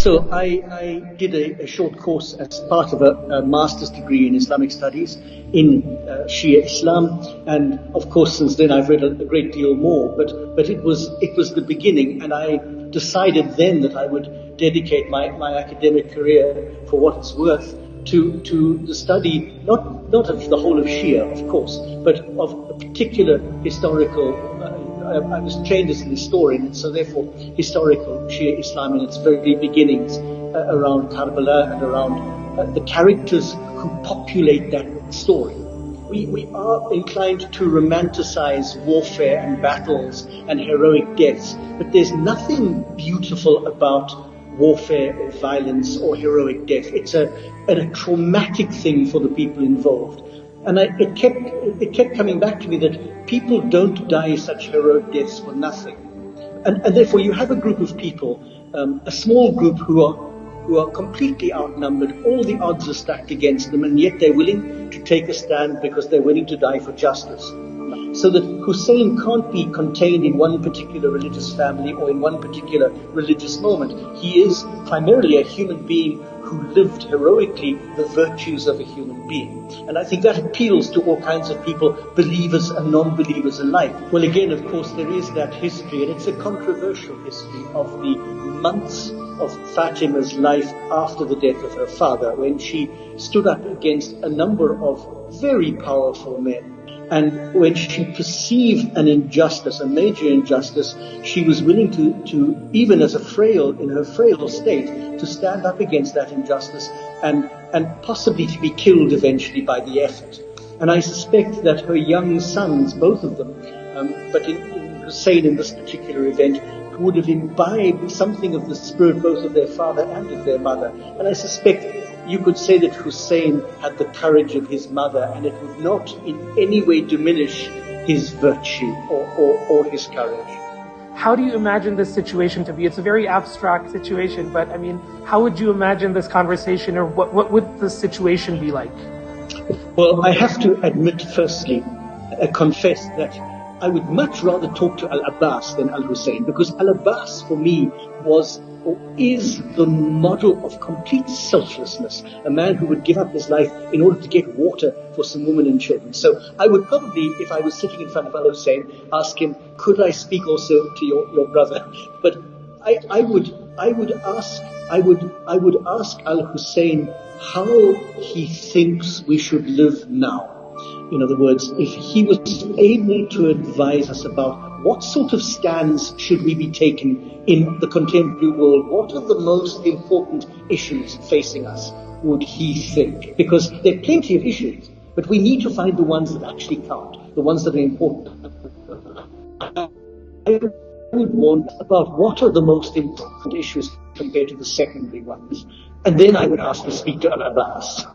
So I did a short course as part of a master's degree in Islamic studies in Shia Islam, and of course since then I've read a great deal more. But it was the beginning, and I decided then that I would dedicate my academic career, for what it's worth, to the study not of the whole of Shia, of course, but of a particular historical. I was trained as an historian, and so therefore historical Shia Islam in its very beginnings around Karbala and around the characters who populate that story. We are inclined to romanticize warfare and battles and heroic deaths, but there's nothing beautiful about warfare or violence or heroic death. It's a traumatic thing for the people involved. And it kept coming back to me that people don't die such heroic deaths for nothing. And therefore you have a group of people, a small group who are completely outnumbered. All the odds are stacked against them, and yet they're willing to take a stand because they're willing to die for justice. So that Hussein can't be contained in one particular religious family or in one particular religious moment. He is primarily a human being who lived heroically the virtues of a human being. And I think that appeals to all kinds of people, believers and non-believers alike. Well, again, of course, there is that history, and it's a controversial history of the months of Fatima's life after the death of her father, when she stood up against a number of very powerful men. And when she perceived an injustice, a major injustice, she was willing to even as in her frail state, to stand up against that injustice and possibly to be killed eventually by the effort. And I suspect that her young sons, both of them, but in Hussein in this particular event, would have imbibed something of the spirit both of their father and of their mother. And I suspect you could say that Hussein had the courage of his mother, and it would not in any way diminish his virtue or his courage. How do you imagine this situation to be? It's a very abstract situation, but I mean, how would you imagine this conversation, or what would the situation be like? Well, I have to admit firstly, confess that I would much rather talk to Al-Abbas than Al-Hussein, because Al-Abbas for me was or is the model of complete selflessness, a man who would give up his life in order to get water for some women and children. So I would probably, if I was sitting in front of Al-Hussein, ask him, could I speak also to your brother? But I would ask Al-Hussein how he thinks we should live now. In other words, if he was able to advise us about what sort of stands should we be taking in the contemporary world, what are the most important issues facing us, would he think? Because there are plenty of issues, but we need to find the ones that actually count, the ones that are important. I would want about what are the most important issues compared to the secondary ones. And then I would ask to speak to Al-Abbas.